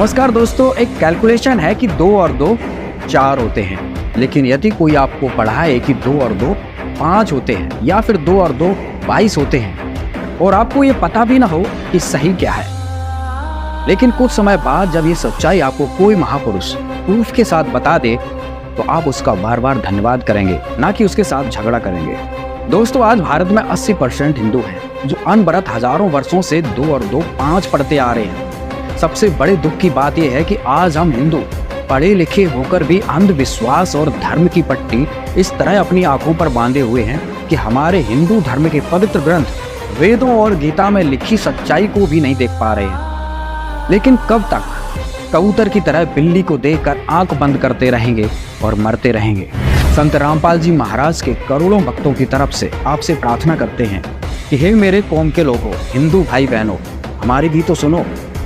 नमस्कार दोस्तों, एक कैलकुलेशन है कि 2 और 2 4 होते हैं। लेकिन यदि कोई आपको पढ़ाए कि 2 और 2 5 होते हैं या फिर 2 और 2 22 होते हैं और आपको ये पता भी ना हो कि सही क्या है, लेकिन कुछ समय बाद जब ये सच्चाई आपको कोई महापुरुष प्रूफ के साथ बता दे तो आप उसका बार बार धन्यवाद करेंगे, ना कि उसके साथ झगड़ा करेंगे। दोस्तों, आज भारत में 80% हिंदू हैं जो अनवरत हजारों वर्षों से 2 और 2 5 पढ़ते आ रहे हैं। सबसे बड़े दुख की बात यह है कि आज हम हिंदू पढ़े लिखे होकर भी अंधविश्वास और धर्म की पट्टी इस तरह अपनी आंखों पर बांधे हुए हैं कि हमारे हिंदू धर्म के पवित्र ग्रंथ वेदों और गीता में लिखी सच्चाई को भी नहीं देख पा रहे हैं। लेकिन कब तक कबूतर की तरह बिल्ली को देखकर आंख बंद करते रहेंगे और मरते रहेंगे। संत रामपाल जी महाराज के करोड़ों भक्तों की तरफ से आपसे प्रार्थना करते हैं कि हे मेरे कौम के लोगों, हिंदू भाई बहनों, हमारी भी तो सुनो।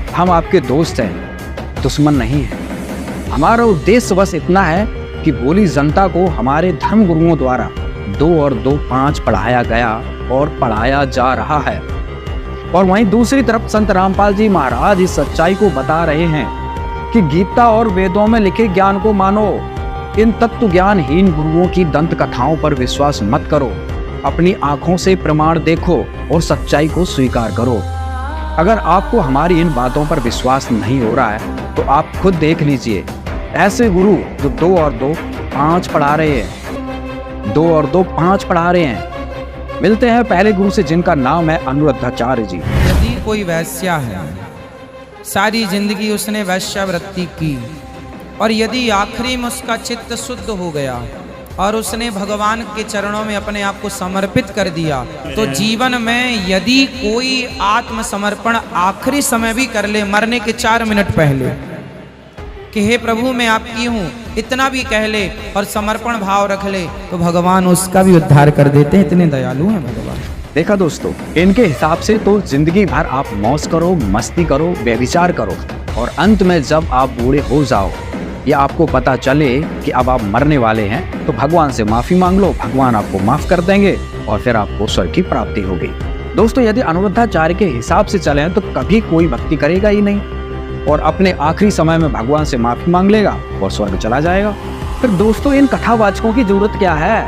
हम आपके दोस्त हैं, दुश्मन नहीं हैं। हमारा उद्देश्य बस इतना है कि भोली जनता को हमारे धर्म गुरुओं द्वारा 2 और 2 5 पढ़ाया गया और पढ़ाया जा रहा है। और वहीं दूसरी तरफ संत रामपाल जी महाराज इस सच्चाई को बता रहे हैं कि गीता और वेदों में लिखे ज्ञान को मानो, इन तत्व ज्ञानहीन गुरुओं की दंत कथाओं पर विश्वास मत करो, अपनी आंखों से प्रमाण देखो और सच्चाई को स्वीकार करो। अगर आपको हमारी इन बातों पर विश्वास नहीं हो रहा है तो आप खुद देख लीजिए ऐसे गुरु जो 2 और 2 5 पढ़ा रहे हैं, 2 और 2 5 पढ़ा रहे हैं। मिलते हैं पहले गुरु से जिनका नाम है अनुरुद्धाचार्य जी। यदि कोई वैश्या है, सारी जिंदगी उसने वैश्यावृत्ति की और यदि आखिरी में उसका चित्त शुद्ध हो गया और उसने भगवान के चरणों में अपने आप को समर्पित कर दिया, तो जीवन में यदि कोई आत्मसमर्पण आखिरी समय भी कर ले, मरने के 4 मिनट पहले, कि हे प्रभु मैं आपकी हूँ, इतना भी कह ले और समर्पण भाव रख ले, तो भगवान उसका भी उद्धार कर देते हैं। इतने दयालु हैं भगवान। देखा दोस्तों, इनके हिसाब से तो जिंदगी भर आप मौज करो, मस्ती करो, व्यभिचार करो और अंत में जब आप बूढ़े हो जाओ या आपको पता चले कि अब आप मरने वाले हैं तो भगवान से माफी मांग लो, भगवान आपको माफ कर देंगे और फिर आपको स्वर्ग की प्राप्ति होगी। दोस्तों, यदि अनुरुद्धाचार्य के हिसाब से चले तो कभी कोई भक्ति करेगा ही नहीं और अपने आखिरी समय में भगवान से माफी मांग लेगा और स्वर्ग चला जाएगा। फिर दोस्तों, इन कथावाचकों की जरूरत क्या है?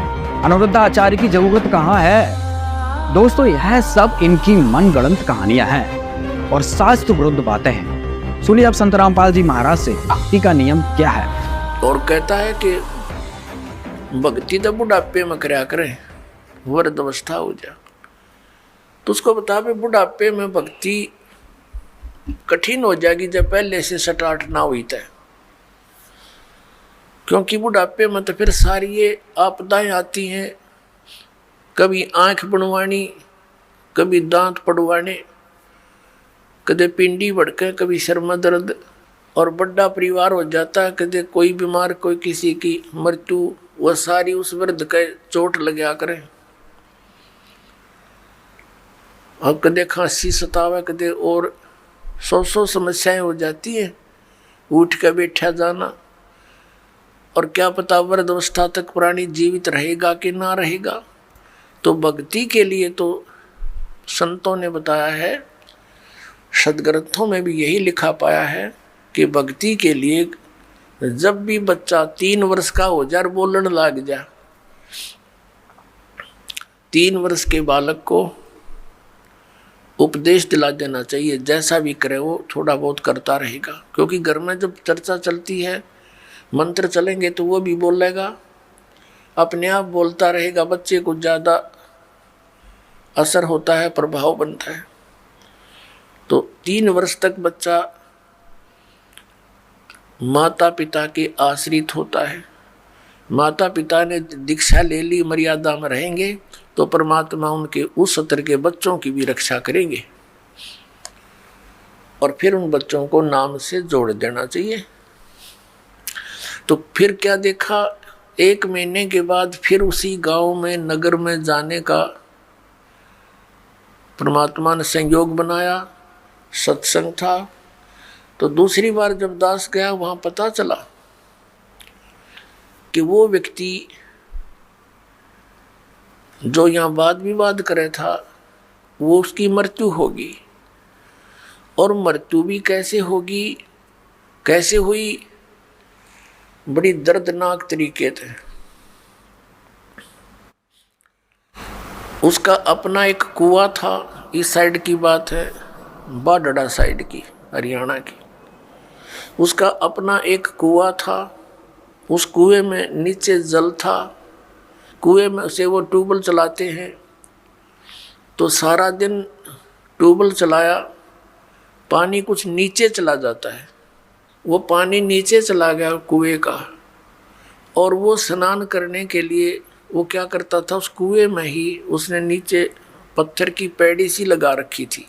अनुरुद्धाचार्य की जरूरत कहाँ है? दोस्तों, यह सब इनकी मनगढ़ंत कहानियां हैं और शास्त्र विरुद्ध बातें हैं। सुनिए अब संत रामपाल जी महाराज से भक्ति का नियम क्या है। और कहता है कि भक्ति तो बुढ़ापे में करया करें, वृद्ध अवस्था हो जा। तो उसको बता भी बुढ़ापे में भक्ति कठिन हो जाएगी जब पहले से स्टार्ट ना हुई तय, क्योंकि बुढ़ापे में तो फिर सारी ये आपदाएं आती हैं, कभी आंख बनवानी, कभी दांत पड़वाने, कदे पिंडी भड़के, कभी सिर में दर्द और बड़ा परिवार हो जाता है, कदे कोई बीमार, कोई किसी की मृत्यु, वह सारी उस वृद्ध के चोट लगा करें। और कदे खांसी सतावे, कदे और 100 समस्याएं हो जाती है, उठ के बैठा जाना, और क्या पता वृद्ध अवस्था तक प्राणी जीवित रहेगा कि ना रहेगा। तो भक्ति के लिए तो संतों ने बताया है, सदग्रंथों में भी यही लिखा पाया है कि भक्ति के लिए जब भी बच्चा 3 वर्ष का हो जाए, बोलने लग जा, 3 वर्ष के बालक को उपदेश दिला देना चाहिए। जैसा भी करे वो थोड़ा बहुत करता रहेगा, क्योंकि घर में जब चर्चा चलती है, मंत्र चलेंगे तो वो भी बोलेगा, अपने आप बोलता रहेगा। बच्चे को ज़्यादा असर होता है, प्रभाव बनता है। तो 3 वर्ष तक बच्चा माता पिता के आश्रित होता है। माता पिता ने दीक्षा ले ली, मर्यादा में रहेंगे तो परमात्मा उनके उस स्तर के बच्चों की भी रक्षा करेंगे और फिर उन बच्चों को नाम से जोड़ देना चाहिए। तो फिर क्या देखा, 1 महीने के बाद फिर उसी गांव में, नगर में जाने का परमात्मा ने संयोग बनाया, सत्संग था। तो दूसरी बार जब दास गया, वहां पता चला कि वो व्यक्ति जो यहाँ वाद विवाद करे था, वो उसकी मृत्यु होगी। और मृत्यु भी कैसे होगी, कैसे हुई? बड़ी दर्दनाक तरीके थे। उसका अपना एक कुआं था, इस साइड की बात है, बाडड़ा साइड की, हरियाणा की। उसका अपना एक कुआं था, उस कुएं में नीचे जल था। कुएं में से वो ट्यूबवेल चलाते हैं, तो सारा दिन ट्यूबवेल चलाया, पानी कुछ नीचे चला जाता है। वो पानी नीचे चला गया कुएं का, और वो स्नान करने के लिए वो क्या करता था, उस कुएं में ही उसने नीचे पत्थर की पैड़ी सी लगा रखी थी,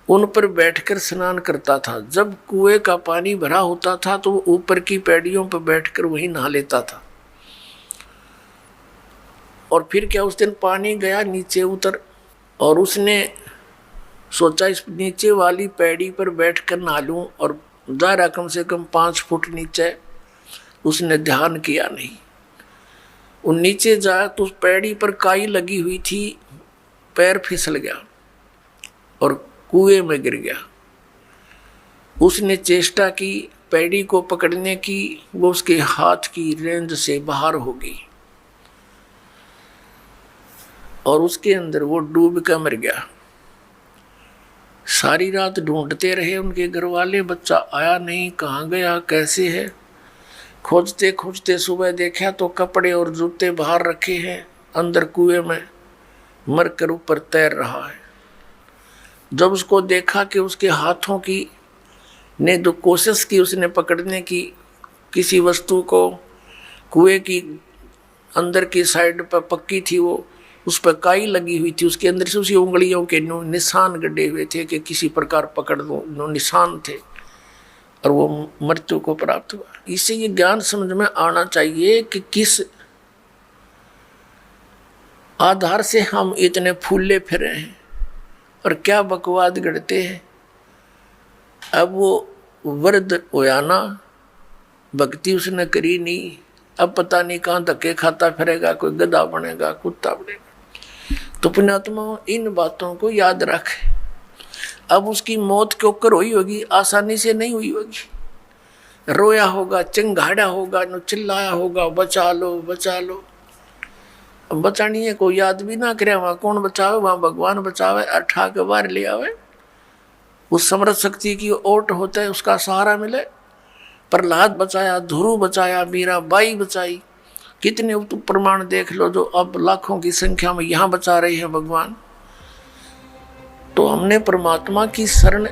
उन पर बैठकर स्नान करता था। जब कुएं का पानी भरा होता था तो वो ऊपर की पैड़ियों पर बैठकर वहीं नहा लेता था। और फिर क्या, उस दिन पानी गया नीचे उतर, और उसने सोचा इस नीचे वाली पैड़ी पर बैठकर नहा लूं, और दायरा कम से कम 5 फुट नीचे। उसने ध्यान किया नहीं। वो नीचे जाया तो उस पैड़ी पर काई लगी हुई थी, पैर फिसल गया और कुएं में गिर गया। उसने चेष्टा की पैड़ी को पकड़ने की, वो उसके हाथ की रेंज से बाहर हो गई और उसके अंदर वो डूब कर मर गया। सारी रात ढूंढते रहे उनके घर वाले, बच्चा आया नहीं, कहाँ गया, कैसे है। खोजते खोजते सुबह देखा तो कपड़े और जूते बाहर रखे हैं, अंदर कुएं में मरकर ऊपर तैर रहा है। जब उसको देखा कि उसके हाथों की ने जो कोशिश की उसने पकड़ने की किसी वस्तु को, कुएं की अंदर की साइड पर पक्की थी वो, उस पर काई लगी हुई थी, उसके अंदर से उसी उंगलियों के निशान गड्ढे हुए थे कि किसी प्रकार पकड़ दो, निशान थे, और वो मृत्यु को प्राप्त हुआ। इससे ये ज्ञान समझ में आना चाहिए कि किस आधार से हम इतने फूले फिरे हैं और क्या बकवाद गढ़ते हैं। अब वो वृद्ध होया ना, भक्ति उसने करी नहीं, अब पता नहीं कहाँ धक्के खाता फिरेगा, कोई गधा बनेगा, कुत्ता बनेगा। तो पुण्यात्मा इन बातों को याद रखे। अब उसकी मौत क्यों कर हुई होगी? आसानी से नहीं हुई होगी। रोया होगा, चिंगाड़ा होगा, न चिल्लाया होगा, बचा लो बचा लो। अब बचानी है, कोई याद भी ना करे, वहां कौन बचावे? वहां भगवान बचावे, अठा के बाहर ले आवे। उस समर्थ शक्ति की ओट होता है, उसका सहारा मिले। प्रहलाद बचाया, ध्रुव बचाया, मीराबाई बचाई, कितने प्रमाण देख लो जो अब लाखों की संख्या में यहाँ बचा रहे हैं भगवान। तो हमने परमात्मा की शरण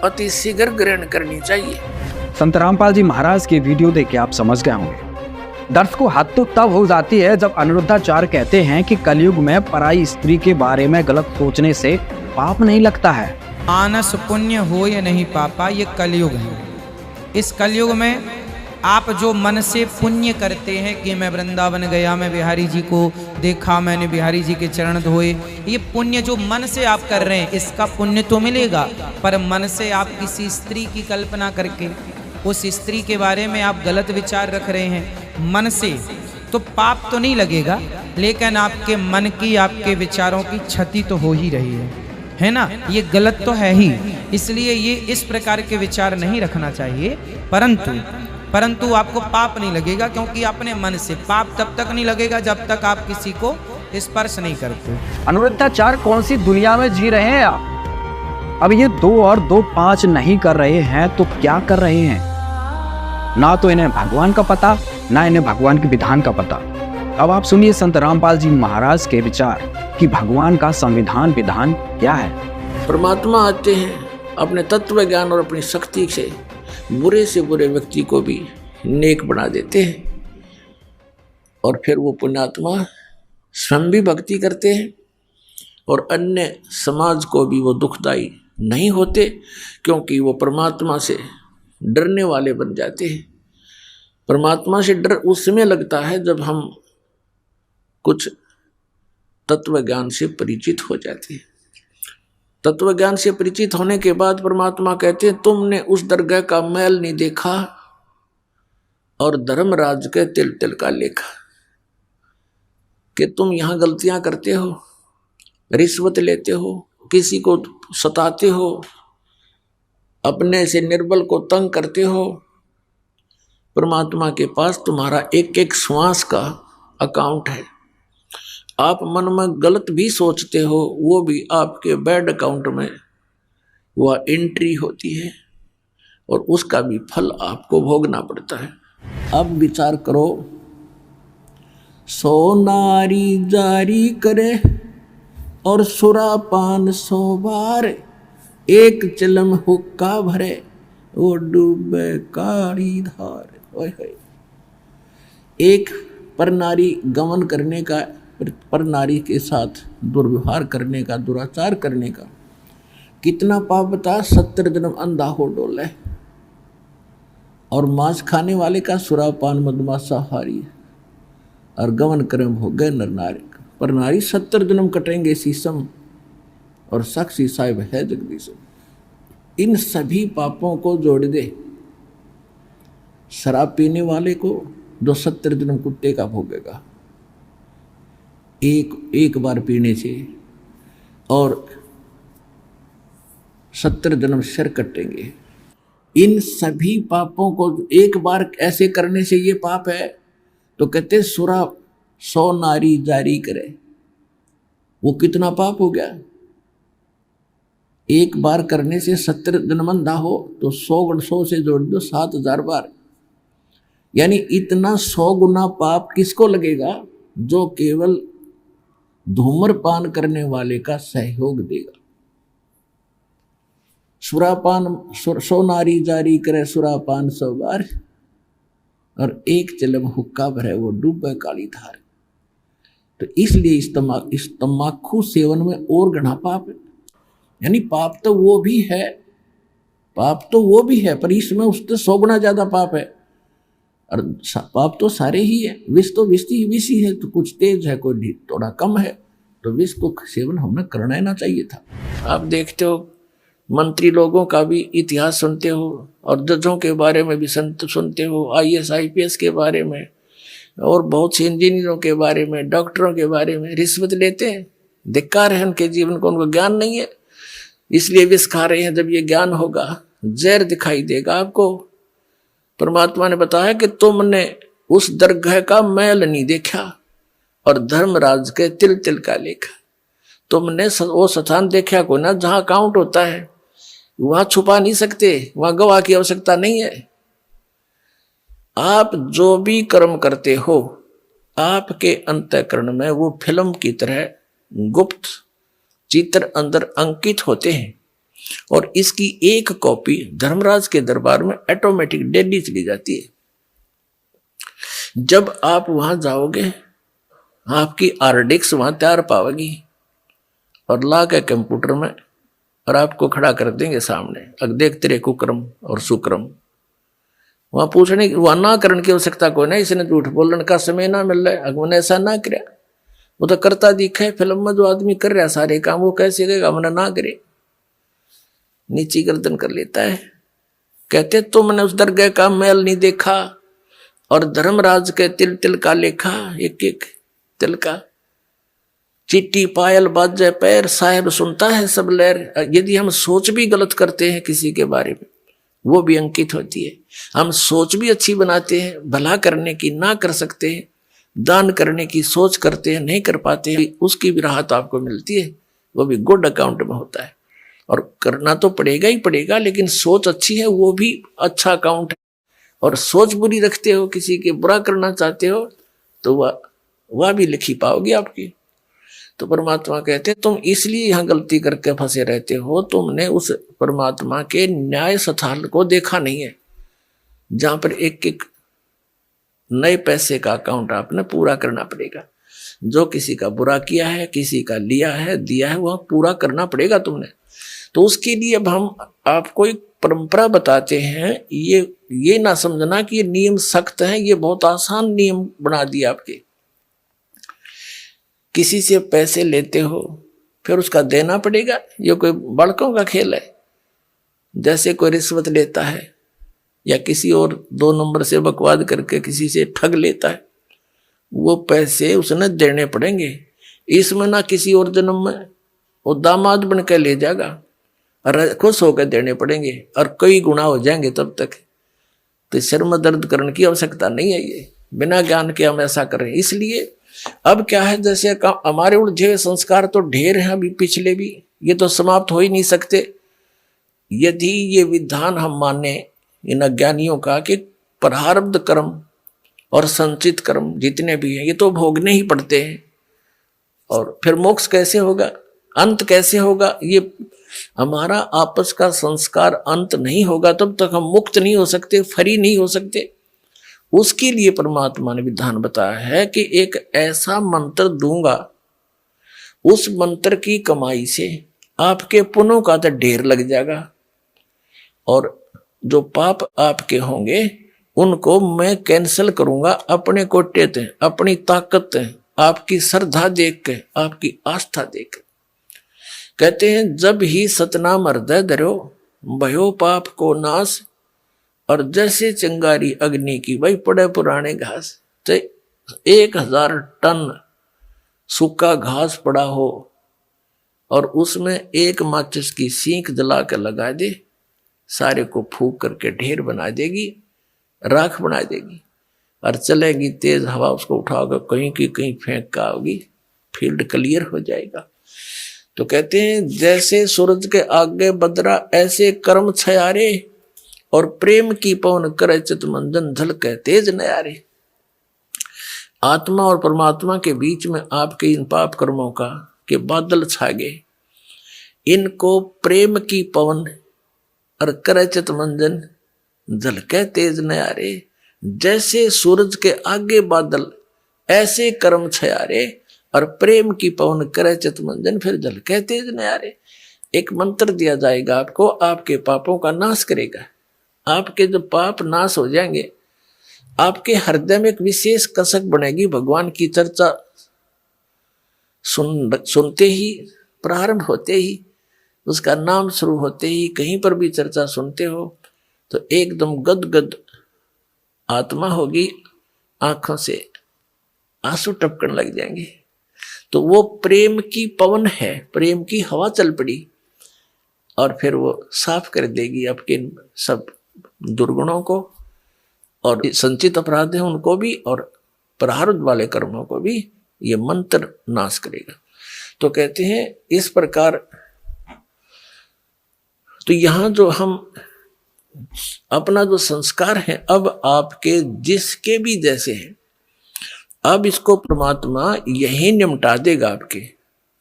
अति शीघ्र ग्रहण करनी चाहिए। संत रामपाल जी महाराज की वीडियो देख के आप समझ गए होंगे। दर्द को हद तो तब हो जाती है जब अनिरुद्धाचार्य कहते हैं कि कलयुग में पराई स्त्री के बारे में गलत सोचने से पाप नहीं लगता है। मानस पुण्य हो या नहीं पापा, ये कलयुग है। इस कलयुग में आप जो मन से पुण्य करते हैं कि मैं वृंदावन गया, मैं बिहारी जी को देखा, मैंने बिहारी जी के चरण धोए, ये पुण्य जो मन से आप कर रहे हैं इसका पुण्य तो मिलेगा। पर मन से आप किसी स्त्री की कल्पना करके उस स्त्री के बारे में आप गलत विचार रख रहे हैं मन से, तो पाप तो नहीं लगेगा, लेकिन आपके मन की, आपके विचारों की क्षति तो हो ही रही है ना। ये गलत तो है ही, इसलिए ये इस प्रकार के विचार नहीं रखना चाहिए। परंतु आपको पाप नहीं लगेगा, क्योंकि अपने मन से। पाप तब तक नहीं लगेगा जब तक आप किसी को स्पर्श नहीं करते। अनिरुद्धाचार्य कौन सी दुनिया में जी रहे हैं आप? अब ये 2 और 2 5 नहीं कर रहे हैं तो क्या कर रहे हैं? ना तो इन्हें भगवान का पता, ना इन्हें भगवान के विधान का पता। अब आप सुनिए संत रामपाल जी महाराज के विचार कि भगवान का संविधान विधान क्या है। परमात्मा आते हैं अपने तत्व ज्ञान और अपनी शक्ति से बुरे से बुरे व्यक्ति को भी नेक बना देते हैं, और फिर वो पुण्यात्मा स्वयं भी भक्ति करते हैं और अन्य समाज को भी वो दुखदाई नहीं होते, क्योंकि वो परमात्मा से डरने वाले बन जाते हैं। परमात्मा से डर उस समय लगता है जब हम कुछ तत्व ज्ञान से परिचित हो जाते हैं। तत्व ज्ञान से परिचित होने के बाद परमात्मा कहते हैं तुमने उस दरगाह का मैल नहीं देखा और धर्मराज के तिल तिल का लेखा, कि तुम यहां गलतियां करते हो, रिश्वत लेते हो, किसी को सताते हो, अपने से निर्बल को तंग करते हो, परमात्मा के पास तुम्हारा एक एक श्वास का अकाउंट है। आप मन में गलत भी सोचते हो, वो भी आपके बैड अकाउंट में वह एंट्री होती है और उसका भी फल आपको भोगना पड़ता है। अब विचार करो, सो नारी जारी करे और सुरापान 100 बार, एक चिलम हुक्का भरे वो डूबे काली धार। ओए होए, एक पर नारी गमन करने का, पर नारी के साथ दुर्व्यवहार करने का, दुराचार करने का कितना पाप बता। 70 जन्म अंधा हो डोले। और मांस खाने वाले का सुरापान मदमांसाहारी और गमन कर्म हो गए नर नारी। पर नारी 70 जन्म कटेंगे शीशम और साक्षी साहिब है जगदीशम। इन सभी पापों को जोड़ दे। शराब पीने वाले को जो 70 जन्म कुत्ते का भोगेगा एक बार पीने से, और 70 जन्म सिर कटेंगे। इन सभी पापों को एक बार ऐसे करने से ये पाप है, तो कहते सुरा 100 नारी जारी करे, वो कितना पाप हो गया। एक बार करने से 70 जन्म अंधा हो तो 100 से जोड़ दो 7000 बार, यानी इतना 100 गुना पाप किसको लगेगा, जो केवल धूम्रपान करने वाले का सहयोग देगा। सुरापान 100 नारी जारी करे सुरापान 100 बार, और एक चिलम हुक्का भरे वो डूबे काली धार। तो इसलिए इस तम्बाकू सेवन में और घना पाप है। यानी पाप तो वो भी है, पर इसमें उससे 100 गुना ज्यादा पाप है। और पाप तो सारे ही है, विष तो विष ही है, तो कुछ तेज है कोई थोड़ा कम है, तो विष को सेवन हमने करना ही ना चाहिए था। आप देखते हो मंत्री लोगों का भी इतिहास सुनते हो, और जजों के बारे में भी सुनते हो, IAS IPS के बारे में, और बहुत से इंजीनियरों के बारे में, डॉक्टरों के बारे में रिश्वत लेते हैं। धिक्कार है उनके जीवन को, उनको ज्ञान नहीं है इसलिए विष खा रहे हैं। जब ये ज्ञान होगा जहर दिखाई देगा आपको। परमात्मा ने बताया कि तुमने उस दरगाह का मैल नहीं देखा और धर्मराज के तिल तिल का लेखा। तुमने वो स्थान देखा को ना जहां काउंट होता है, वहां छुपा नहीं सकते, वहां गवाह की आवश्यकता नहीं है। आप जो भी कर्म करते हो, आपके अंतःकरण में वो फिल्म की तरह गुप्त चित्र अंदर अंकित होते हैं, और इसकी एक कॉपी धर्मराज के दरबार में ऑटोमेटिक डेली चली जाती है। जब आप वहां जाओगे, आपकी RDX वहां तैयार पाओगी, और ला के कंप्यूटर में और आपको खड़ा कर देंगे सामने, अब देख तेरे कुक्रम और सुक्रम। वहां पूछने वहां ना करने की आवश्यकता कोई नहीं, इसने झूठ बोलने का समय ना मिल रहा है, अगमने ऐसा ना करे, वो तो करता दिखा है। फिल्म में जो आदमी कर रहा है सारे काम, वो कैसे करेगा हमने ना करे, नीची गर्दन कर लेता है। कहते तुमने उस दरगाह का मैल नहीं देखा और धर्मराज के तिल तिल का लेखा, एक एक तिल का। चिट्टी पायल बाजे पैर, साहेब सुनता है सब लहर। यदि हम सोच भी गलत करते हैं किसी के बारे में, वो भी अंकित होती है। हम सोच भी अच्छी बनाते हैं, भला करने की ना कर सकते हैं, दान करने की सोच करते हैं नहीं कर पाते हैं, उसकी भी राहत आपको मिलती है, वो भी गुड अकाउंट में होता है। और करना तो पड़ेगा ही पड़ेगा, लेकिन सोच अच्छी है वो भी अच्छा अकाउंट है। और सोच बुरी रखते हो, किसी के बुरा करना चाहते हो, तो वह भी लिखी पाओगी आपकी। तो परमात्मा कहते हैं तुम इसलिए यहां गलती करके फंसे रहते हो, तुमने उस परमात्मा के न्याय स्थल को देखा नहीं है, जहां पर एक एक नए पैसे का अकाउंट आपने पूरा करना पड़ेगा। जो किसी का बुरा किया है, किसी का लिया है, दिया है, वह पूरा करना पड़ेगा तुमने। तो उसके लिए अब हम आपको एक परंपरा बताते हैं। ये ना समझना कि ये नियम सख्त हैं, ये बहुत आसान नियम बना दिया आपके। किसी से पैसे लेते हो फिर उसका देना पड़ेगा, ये कोई बड़कों का खेल है। जैसे कोई रिश्वत लेता है या किसी और 2 नंबर से बकवाद करके किसी से ठग लेता है, वो पैसे उसने देने पड़ेंगे। इसमें ना किसी और जन्म में वो दामाद बन के ले जाएगा और खुश होकर देने पड़ेंगे, और कई गुना हो जाएंगे तब तक। तो सिर में दर्द करने की आवश्यकता नहीं है। ये बिना ज्ञान के हम ऐसा करें। इसलिए अब क्या है, जैसे हमारे उलझे संस्कार तो ढेर हैं अभी पिछले भी, ये तो समाप्त हो ही नहीं सकते। यदि ये विधान हम माने इन अज्ञानियों का कि प्रारब्ध कर्म और संचित कर्म जितने भी हैं ये तो भोगने ही पड़ते हैं, और फिर मोक्ष कैसे होगा, अंत कैसे होगा, ये हमारा आपस का संस्कार अंत नहीं होगा तब तक हम मुक्त नहीं हो सकते, फ्री नहीं हो सकते। उसके लिए परमात्मा ने विधान बताया है कि एक ऐसा मंत्र दूंगा, उस मंत्र की कमाई से आपके पुण्यों का तो ढेर लग जाएगा, और जो पाप आपके होंगे उनको मैं कैंसिल करूंगा अपने कोटे ते, अपनी ताकत ते, आपकी श्रद्धा देख के, आपकी आस्था देख के। कहते हैं जब ही सतनाम हृदय धरो भयो पाप को नाश, और जैसे चिंगारी अग्नि की वही पड़े पुराने घास। तो 1000 टन सूखा घास पड़ा हो और उसमें एक माचिस की सीख जला कर लगा दे, सारे को फूंक करके ढेर बना देगी, राख बना देगी, और चलेगी तेज हवा उसको उठाओगे कहीं की कहीं फेंक का होगी, फील्ड क्लियर हो जाएगा। तो कहते हैं जैसे सूरज के आगे बदरा ऐसे कर्म छयारे, और प्रेम की पवन करे चित मंजन झलके तेज नयारे। आत्मा और परमात्मा के बीच में आपके इन पाप कर्मों का के बादल छा गए, इनको प्रेम की पवन और करे चित मंजन झलके तेज नयारे। जैसे सूरज के आगे बादल ऐसे कर्म छयारे, और प्रेम की पवन करे चित मंजन फिर झलके तेज नयारे। एक मंत्र दिया जाएगा आपको, आपके पापों का नाश करेगा। आपके जब पाप नाश हो जाएंगे, आपके हृदय में एक विशेष कसक बनेगी। भगवान की चर्चा सुनते ही, प्रारंभ होते ही, उसका नाम शुरू होते ही, कहीं पर भी चर्चा सुनते हो तो एकदम गदगद आत्मा होगी, आंखों से आंसू टपकने लग जाएंगे। तो वो प्रेम की पवन है, प्रेम की हवा चल पड़ी, और फिर वो साफ कर देगी आपके सब दुर्गुणों को, और संचित अपराध है उनको भी, और प्रारब्ध वाले कर्मों को भी ये मंत्र नाश करेगा। तो कहते हैं इस प्रकार, तो यहां जो हम अपना जो संस्कार है अब आपके जिसके भी जैसे हैं, अब इसको परमात्मा यही निमटा देगा आपके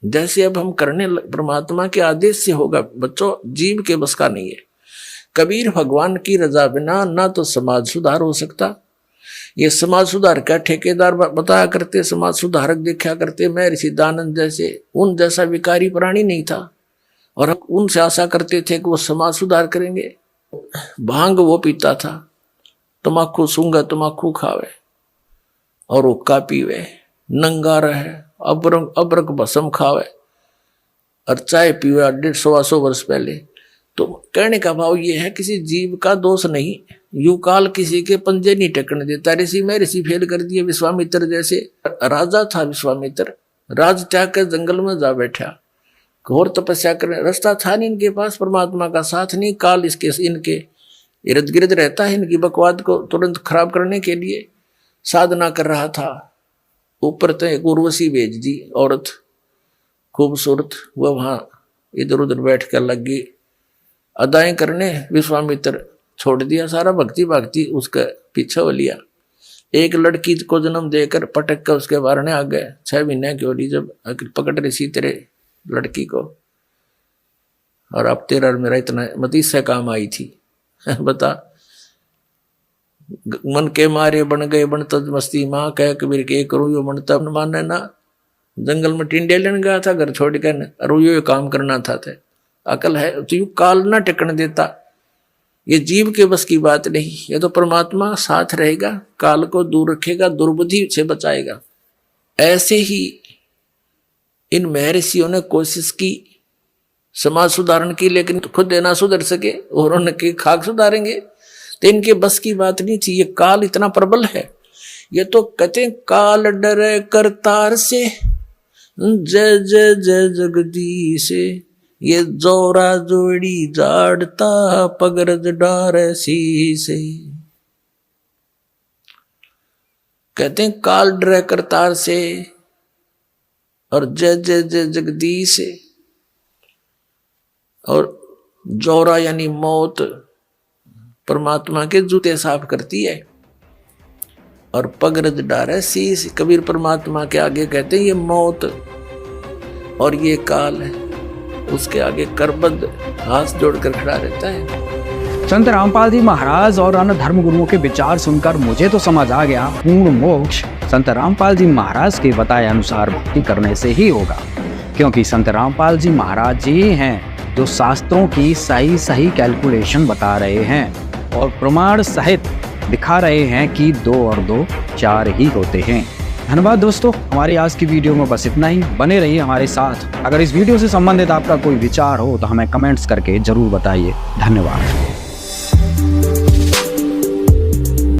जैसे। अब हम करने परमात्मा के आदेश से होगा बच्चों, जीव के बस का नहीं है। कबीर भगवान की रजा बिना ना तो समाज सुधार हो सकता। ये समाज सुधार का ठेकेदार बताया करते, समाज सुधारक देखा करते, मैं ऋषि दानंद जैसे, उन जैसा विकारी प्राणी नहीं था, और हम उनसे आशा करते थे कि वो समाज सुधार करेंगे। भांग वो पीता था, तमाकू सूंगा तमाकू खावे और हुक्का पीवे, नंगा रहे, अबरक भस्म खावे और चाय पीवे 150 वर्ष पहले। तो कहने का भाव ये है किसी जीव का दोष नहीं, यू काल किसी के पंजे नहीं टेकने देता। ऋषि में ऋषि फेल कर दिए। विश्वामित्र जैसे राजा था, विश्वामित्र राज त्याग कर जंगल में जा बैठा, घोर तपस्या करने, रास्ता था नहीं इनके पास, परमात्मा का साथ नहीं, काल इनके इर्द गिर्द रहता है, इनकी बकवाद को तुरंत खराब करने के लिए साधना कर रहा था। ऊपर तो एक उर्वशी भेज दी औरत खूबसूरत, वह वहां इधर उधर बैठ कर लग गई अदाएं करने। विश्वामित्र छोड़ दिया सारा भक्ति भक्ति, उसका पीछा हो लिया। एक लड़की को जन्म देकर पटक कर उसके बारने आ गए। 6 महीने की हो रही जब पकड़ रही तेरे लड़की को, और अब तेरा और मेरा इतना मतीस से काम आई थी। बता, मन के मारे बन गए बन तज मस्ती, माँ कह कबीर के करूँ यो मन तब माने ना। जंगल में टिंडे लेने गया था घर छोड़ कर, और यो काम करना था। अकल है तो यू काल ना टिकने देता। ये जीव के बस की बात नहीं, ये तो परमात्मा साथ रहेगा, काल को दूर रखेगा, दुर्बुद्धि से बचाएगा। ऐसे ही इन महर्षियों ने कोशिश की समाज सुधारण की, लेकिन खुद ना सुधर सके और उनके खाक सुधारेंगे तो इनके बस की बात नहीं थी। ये काल इतना प्रबल है। ये तो कहते हैं काल डरे करतार से, जय जय जय जगदीश से, ये जोरा जोड़ी जाड़ता पगरज डार सी से। कहते हैं काल डरे करतार से और जय जय जय जगदीश और जोरा यानी मौत परमात्मा के जूते साफ करती है और पगरज डारे शीश कबीर परमात्मा के आगे कहते हैं ये मौत और ये काल है, उसके आगे करबद्ध हाथ जोड़कर खड़ा रहता है। संत रामपाल जी महाराज और अन्य धर्म गुरुओं के विचार सुनकर मुझे तो समझ आ गया पूर्ण मोक्ष संत रामपाल जी महाराज के बताए अनुसार भक्ति करने से ही होगा, क्योंकि संत रामपाल जी महाराज जी हैं जो शास्त्रों की सही सही कैलकुलेशन बता रहे हैं और प्रमाण सहित दिखा रहे हैं कि 2 और 2 4 ही होते हैं। धन्यवाद दोस्तों, हमारी आज की वीडियो में बस इतना ही। बने रहिए हमारे साथ। अगर इस वीडियो से संबंधित आपका कोई विचार हो तो हमें कमेंट्स करके जरूर बताइए। धन्यवाद।